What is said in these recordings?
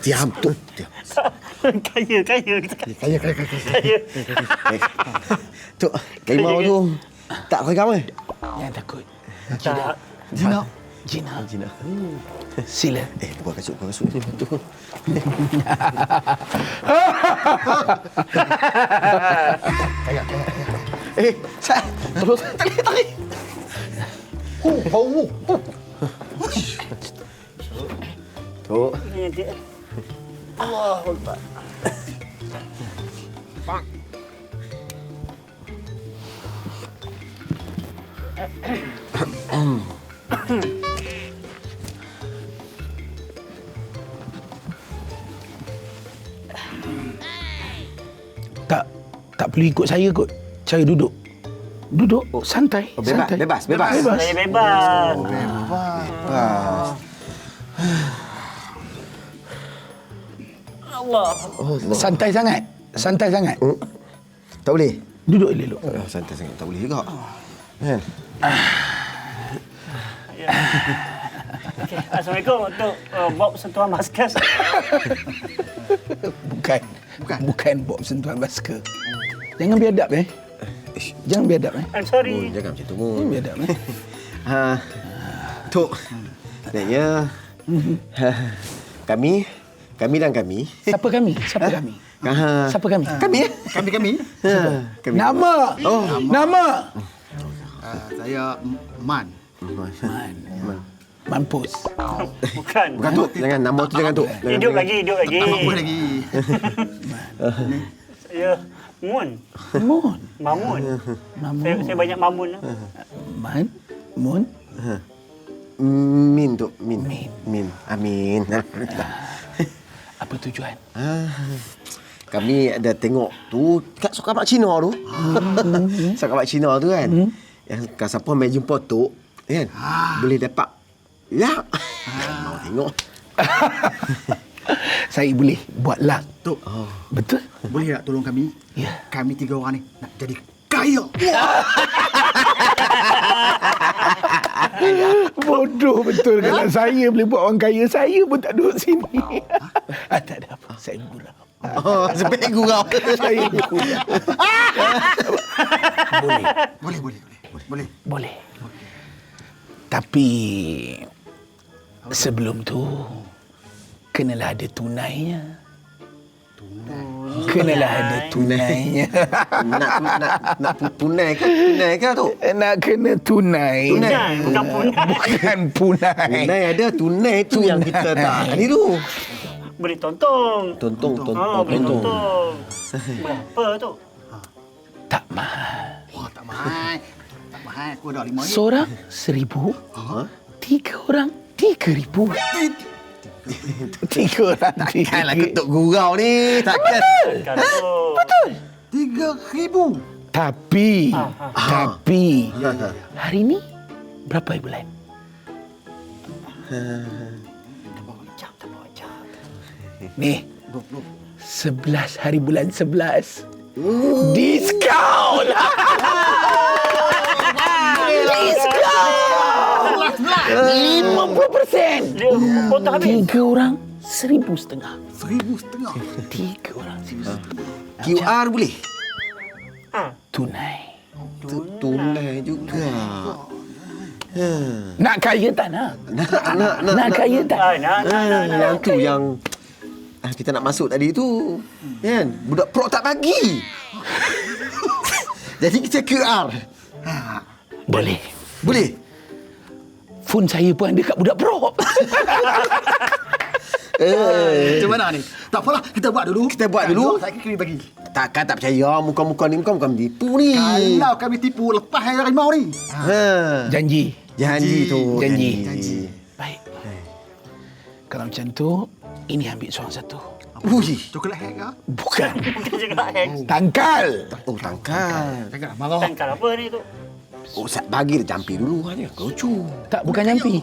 Diam, Tok. Diam. Kaya. Tok, harimau tu tak regam eh? Jangan takut. Tak. Jina. Sila. Buat kasut ni betul. Sat. Tolong tarik. Tok. Allah Akbar. Tak perlu ikut saya kot. Cara duduk. Duduk santai. Santai. Bebas. Saya bebas. Allah. Santai sangat. Tak boleh? Duduk elok. Santai sangat tak boleh juga. Kan? Okay. Assalamualaikum untuk Bob sentuhan Maskas. Bukan Bob sentuhan basker. Jangan biadab Jangan biadab I'm sorry. Jangan macam tu, Mun. Jangan biadab Tok, sebenarnya kami dan kami. Siapa kami? Siapa kami? Kami. Nama. Nama. Saya Man. Mampus. Bukan Tok. Jangan nama tu jangan, Tok. Hidup lagi. Apa lagi? Saya Mamun. Saya banyak mamun lah. Mun. Min, Tok. Min. Amin. Apa tujuan? Kami ada tengok tu kat suka mak Cina tu. Suka mak Cina tu kan. Yang kalau siapa mai jumpa Tok kan. Boleh dapat. Ya. Mau tengok. Saya boleh buat luck. Tok, Betul? boleh tak tolong kami? Ya. Kami 3 orang ni nak jadi kaya. Bodoh betul. Kalau saya boleh buat orang kaya, saya pun tak duduk sini. Tak ada apa. Saya gurau. Sebaik gurau. Saya gurau. Boleh. Tapi sebelum tu kenalah ada tunainya. Kenalah ada tunainya. Nak tunai ke Tok? Nak kena tunai. Bukan punai. Bukan punai. Tunai ada, tunai tu yang kita tak ni tu. Boleh tontong. Tontong. Boleh tontong. Berapa tu? Tak mahal. Wah, tak mahal. Aku dah 5 ni. Seorang 1,000. 3 orang 3,000. 3 orang 3,000. Takkanlah ketuk gurau ni. Takkan. Betul. 3,000. Tapi hari ni berapa bulan? Tak bawa jam. Ni 11 hari bulan 11. Diskaun. Diskaun 50%. Potong habis. 3 orang 1,500. 1,500. 3 orang 1,500. QR boleh? Tunai. Tunai juga. Nak kaya tak nak? Nak. Nak kaya tak? Yang tu yang kita nak masuk tadi tu. Kan? Budak pro tak bagi. Jadi kita QR. Boleh. Phone saya pun ada kat budak pro. Macam mana ni? Tak apalah, kita buat dulu. Saya kira bagi. Takkan tak percaya. Muka-muka ni bukan tipu ni. Kalau kami tipu lepas hari harimau ni. Janji. Janji. Baik. Kalau macam tu, ini ambil seorang satu. Coklat hack ke? Bukan. Bukan juga hack. Tangkal. Oh, tangkal. Jangan marah. Tangkal apa ni tu? Oh, bagi dia jampi dulu aja. Lucu. Tak, bukan jampi.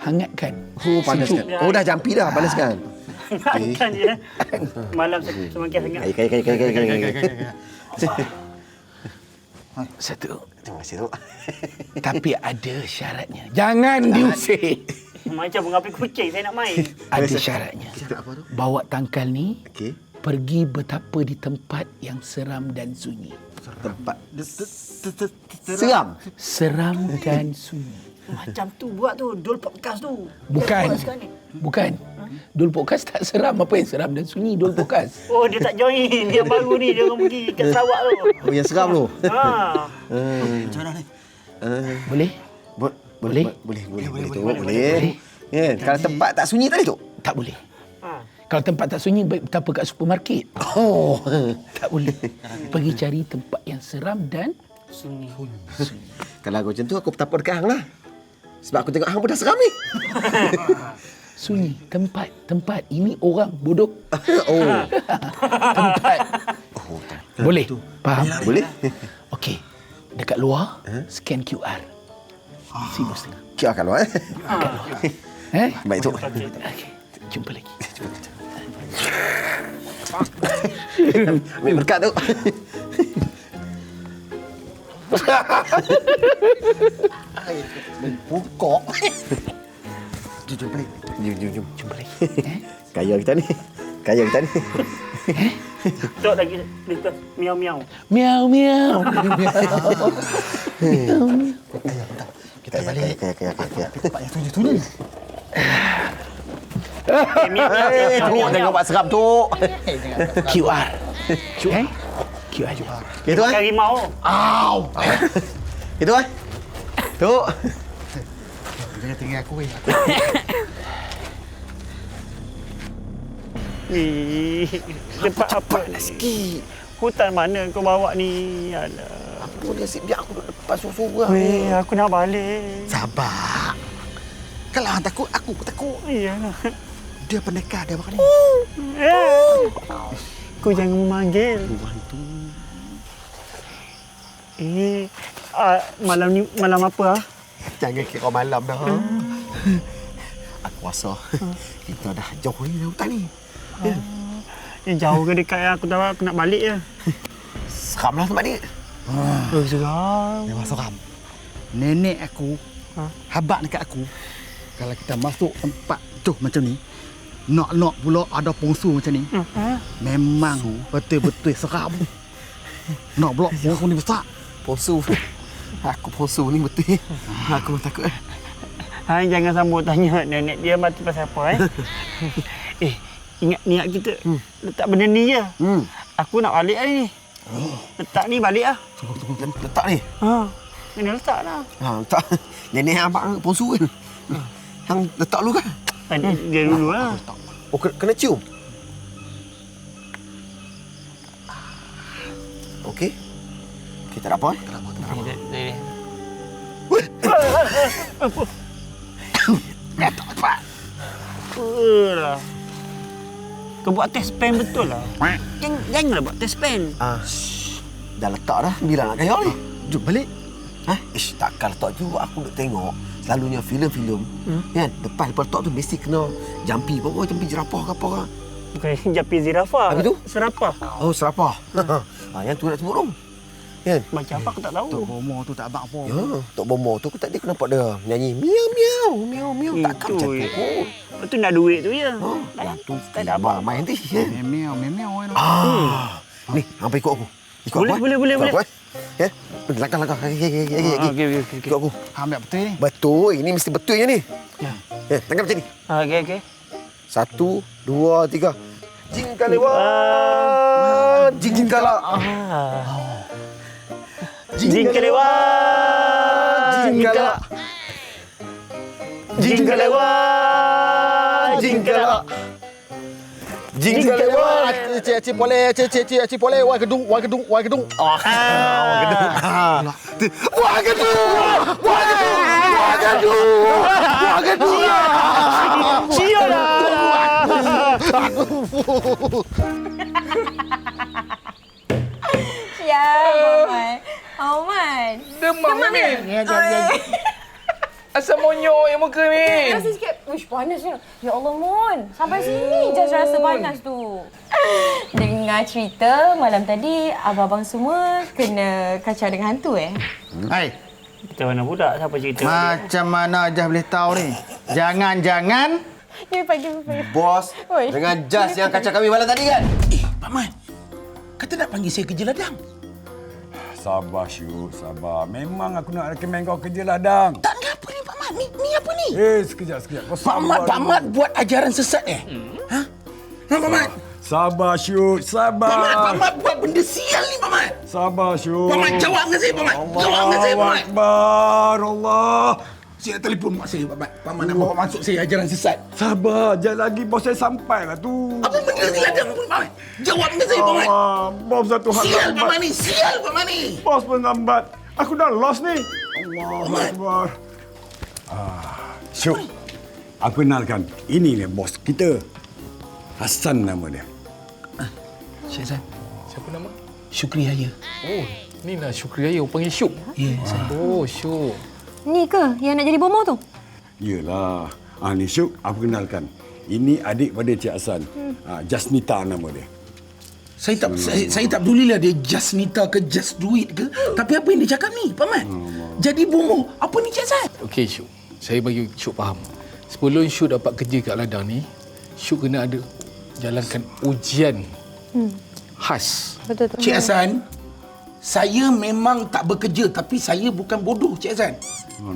Hangatkan. Oh, panaskan. Oh, dah jampi dah. Panaskan. Hangatkan je. Malam semakin hangat. Satu. Terima kasih, Tok. Tapi ada syaratnya. Jangan diusir. Macam mengapi kucing saya nak main. Ada syaratnya. Bawa tangkal ni Okey. pergi bertapa di tempat yang seram dan sunyi. Tempat seram. Seram dan sunyi. Macam tu buat tu, Dol podcast tu. Bukan. Buat sekarang ni. Bukan. Dul podcast tak seram. Apa yang seram dan sunyi Dul podcast? Oh, dia tak join. Dia baru ni, dia orang pergi kat Sarawak tu. Oh, yang seram tu. Ha. Macam mana ni? Boleh? Boleh. Boleh. Ya, kalau tempat tak sunyi tadi tu. Tak boleh. Ha. Kalau tempat tak sunyi, baik betapa kat supermarket. Oh. Tak boleh. Pergi cari tempat yang seram dan Sunyi. Kalau aku macam tu, aku petapa dekat hang lah. Sebab aku tengok hang pun dah seram ni. sunyi. Tempat. Ini orang bodoh. Oh. Tempat. Boleh? Faham? Boleh? Okey. Dekat luar, scan QR. RM1.5. Kira kalau Baik tu. Okey. Jumpa lagi. Ambil berkat tu. Pukok. Jom balik. Jom. Jumpa lagi. Kaya kita ni. Tok lagi request miau-miau. Miau, miau. Kita balik. Kaya. Tempat yang sunyi-sunyi. Tu jangan buat seram tu. QR. QR juga. Itu kan? Harimau. Itu kan? Tu. Jangan tinggal aku ni. Tempat apa sikit. Hutan mana kau bawa ni? Alah. Apa dia asyik biar aku duduk lepas sorang-sorang. Weh, aku nak balik. Sabar. Kalau hang takut, aku pun takut. Iyalah. Dia pendekar dia bakal ni. Kau jangan memanggil. Malam ni malam apa? Jangan kira malam dah. Aku rasa kita dah jauh ni dari hutan ni. Jauh ke dekat aku tahu aku nak balik je. Seram lah tempat ni. Seram. Memang seram. Nenek aku habaq dekat aku. Kalau kita masuk tempat tu macam ni, nak pula ada pongsu macam ni. Memang betul-betul seram. Nak pula pongsu ni besar. Posu. Aku posu ni betul. Aku takut. Hang jangan sambung tanya nenek dia mati pasal apa ingat niat kita. Letak benda ni je. Aku nak balik hari ni. Letak ni balik lah. Letak ni. Kena letak lah. Letak. Nenek abang posu kan. Hang letak dulu kan? Dia dulu lah. Oh, kena cium? Okey. Kita tak apa. Lah. Kau buat test pen betul lah. Janganlah buat test pen. Dah letak dah. Bila nak kaya ni? Jom balik. Takkan letak juga. Aku nak tengok. Selalunya filem-filem. Kan? Lepas letak tu mesti kena jampi. Pokoknya jampi jerapah ke apa ke. Bukan jampi zirafah. Apa tu? Serapah. Oh, serapah. Yang tu nak sebut tu. Kan? Macam apa aku tak tahu. Tok Bomo tu tak abang apa. Ya, Tok Bomo tu aku tadi kenapa dia nyanyi miau. Takkan macam tu kot. Itu nak duit tu je. Yang tu tak ada apa. main nanti. Meow. Ni, hampa ikut aku. Ikut Boleh, aku. boleh. Ikut aku, Ya. Langkah. Okey. Ikut aku. Hang ambil betul ni. Betul. Ini mesti betul je ni. Ya. Tangkap macam ni. Okey. 1, 2, 3. Jingka lewat. Jingka lewat. Jingka lewat. Jingka lewat. Jingka lewat. Cik boleh wang gedung. Wah gedung. Sial lah. Auman. Demam ni. Asam monyok yang muka ni. Rasa sikit. Uish, panasnya. Ya Allah, Mon. Sampai sini je rasa panas tu. Dengar cerita malam tadi, abang-abang semua kena kacau dengan hantu Hai. Kita mana budak? Siapa cerita? Macam mana Jas boleh tahu ni? Jangan-jangan Give me five. Bos, Oi. dengan jas yang kacau kami malam tadi kan? Pak Mat, kata nak panggil saya kerja ladang. Sabar Syuk, sabar. Memang aku nak recommend kau kerja ladang. Tak ada apa ni Pak Mat. Ni apa ni? Sekejap. Kau Pak Mat buat ajaran sesat Ha? Pak Mat. Sabar Syuk, sabar. Pak Mat buat benda sial ni Pak Mat. Sabar Syuk. Pak Mat jawab dengan saya Pak Mat. Jawab dengan saya Pak Mat. Akbar, Allah. Saya nak telefon mak saya Pak Mat. Pak Mat nak bawa masuk saya ajaran sesat. Sabar, jangan lagi bos saya sampai lah tu. Apa benda ni ladang Pak Mat? Jawab dengan saya Pak Mat. Allah, bos satu hal Sial Pak lambat. Mat ni. Sial Pak Mat ni. Bos pun lambat. Aku dah lost ni. Allah Mat. Akbar. Syuk, aku kenalkan. Ini ni bos kita. Hassan nama dia. Syed Hassan. Siapa nama? Syukri Haya. Oh, ni lah Syukri Raya, orang panggil Syuk. Ya, saya. Oh, Syuk. Ni ke yang nak jadi bomoh tu? Yelah. Ni Syuk, aku kenalkan. Ini adik pada Cik Hassan. Jasnita nama dia. Saya tak pedulilah dia just nita ke just duit ke. Tapi apa yang dia cakap ni, Pak Mat? Jadi bomoh. Apa ni Cik Hassan? Okey, Syuk. Saya bagi Syuk faham. Sebelum Syuk dapat kerja kat ladang ni, Syuk kena ada jalankan ujian khas. Betul tu. Cik Hassan, saya memang tak bekerja tapi saya bukan bodoh Cik Hassan.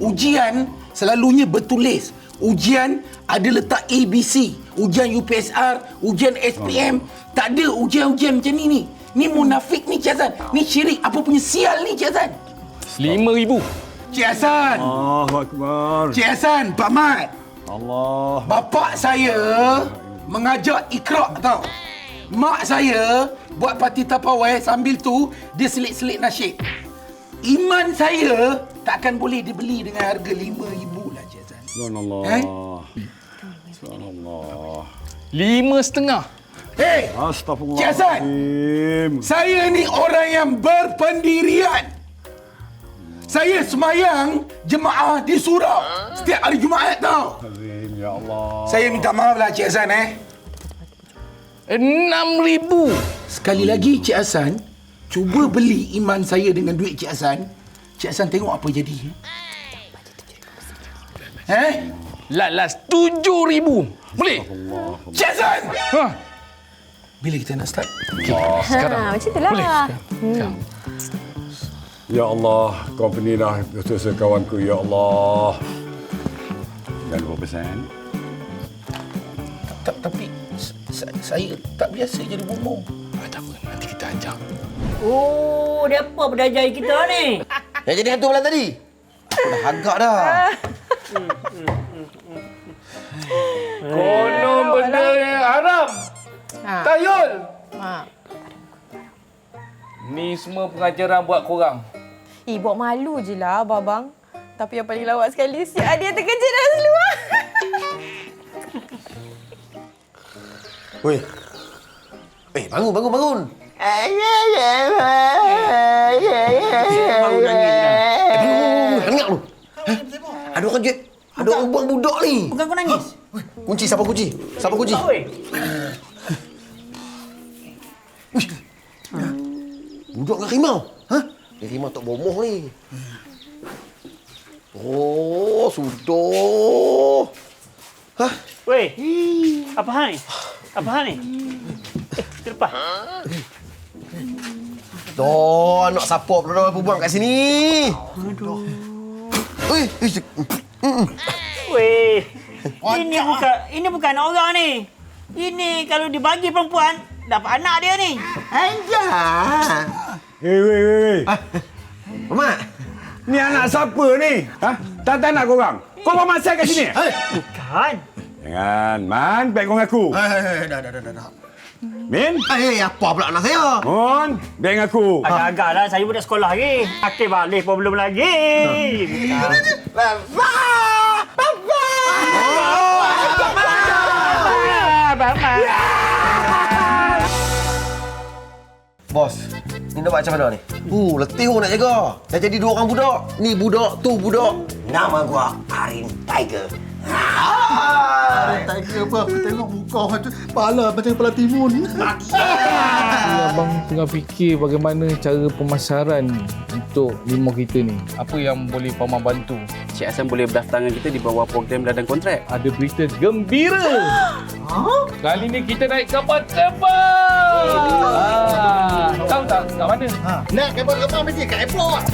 Ujian selalunya bertulis. Ujian ada letak ABC. Ujian UPSR, ujian SPM. Tak ada ujian-ujian macam ni. Ni munafik ni Cik Hassan. Ni syirik. Apa punya sial ni Cik Hassan? 5,000. Cik Hassan. Allahu Akbar. Cik Hassan, Pak Mat. Allah. Bapak saya mengajar Iqra' tau. Mak saya buat parti tapawai sambil tu dia selit-selit nasyid. Iman saya takkan boleh dibeli dengan harga 5,000 lah Cik Hassan. Subhanallah. Eh? Subhanallah. 5,500. Hei, Astagfirullah. Cik Hassan. Saya ni orang yang berpendirian. Saya semayang jemaah di surau setiap hari Jumaat tau. Azim, ya Allah. Saya minta maaf lah Cik Hassan 6,000. Sekali lagi Cik Hassan, cuba beli iman saya dengan duit Cik Hassan. Cik Hassan tengok apa jadi. Last 7,000. Boleh? Cik Hassan! Ha. Bila kita nak start? Sekarang. Macam itulah. Boleh sekarang. Ya Allah, kau penirah dosa kawanku, ya Allah. Dan 2%. Tapi saya tak biasa jadi bomoh. Tak apa, nanti kita ajar. Oh, dia apa berdajai kita ni? Yang jadi hantu malam tadi? Aku dah agak dah. Konon benda yang haram. Tayul. Ni semua pengajaran buat korang. Buat malu je lah, abang. Tapi yang paling lawak sekali, si Adia terkejut dalam seluar. Weh. Bangun. Baru nangis dah. Hangat lu. Ada orang jet. Ada orang buang budak ni. Bukan kau nangis? Kunci, siapa kunci? Oi. Budak dengan rimau. Ni rimau tak bomoh ni. Oh, sudah. Weh. Apa hal ni? Terlepas. Tuh, anak sapop dah buang kat sini. Aduh. Weh. Ini bukan anak orang ni. Ini kalau dibagi perempuan, dapat anak dia ni. Anjay. Weh. Mamat. Ni anak siapa ni? Tak nak korang. Kau bawa masal kat sini? Bukan. Jangan, Man. Baik kau ngaku. Dah. Min? Apa pula anak saya? Mon, baik ngaku. Agak-agak lah, saya budak sekolah lagi. Aktif balik pun belum lagi. Bos, ni nak buat macam mana ni? Letih nak jaga. Dah jadi 2 orang budak. Ni budak, tu budak. Nama gua Arin Tiger. Tak kira apa, aku tengok muka tu kepala macam kepala timun. Abang tengah fikir bagaimana cara pemasaran untuk limau kita ni. Apa yang boleh Paman bantu? Cik Hassan boleh berdaftar dengan kita di bawah program ladang kontrak. Ada berita gembira. Kali ni kita naik kapal terbang. Tahu tak kat mana? Nak kapal-kapal mesti kat airport.